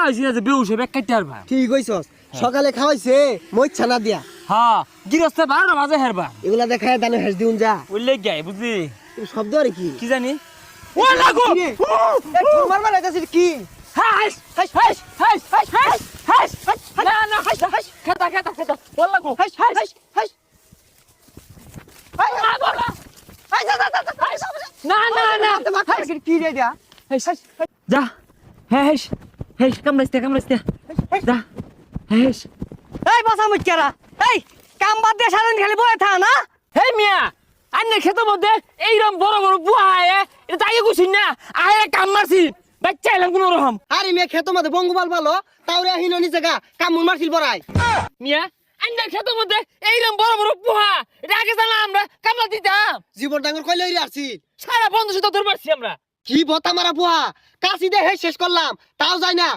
হইছি না যে বেউস হবে কাটতে পারবা ঠিক কইছস সকালে খাওয়াইছে মই ছানা দিয়া হ্যাঁ গিরস্তে 12টা বাজে হেরবা এগুলা দেখায় দানো হেস দিউন যা বললে গাই বুঝলি তুমি শব্দ আর কি কি জানি ও লাগো তোর মারবার আইতাছিস কি হাস হাস হাস হাস হাস হাস হাস না না হাস হাস খেতা খেতা খেতা ও লাগো হাস হাস হাস না না না কি রে দিয়া যা হেস হেস কামড়াইতে যা হেস এই বসা মুচকেরা এই কাম বাদ দিয়ে সারাদিন খালি বয়ে থা না হে মিয়া আন্নে খেতের মধ্যে এইরকম বড় বড় বুয়া আয় এটা তাই গুছিন না আয় কাম মারছি বাচ্চা এলাম কোন রকম আরে মেয়ে খেতো মধ্যে বঙ্গবাল ভালো তাওরে হিনো নিচে গা কামুন মারছিল বড়াই মিয়া আন্নে খেতের মধ্যে এইরকম বড় বড় বুয়া এটা আগে জানা আমরা কামলা দিতাম জীবন ডাঙ্গর কইলে হইরে আসছি সারা বন্ধু সুতো ধরে মারছি আমরা কি বতা মারা বুয়া কাশি দে শেষ করলাম তাও যায় না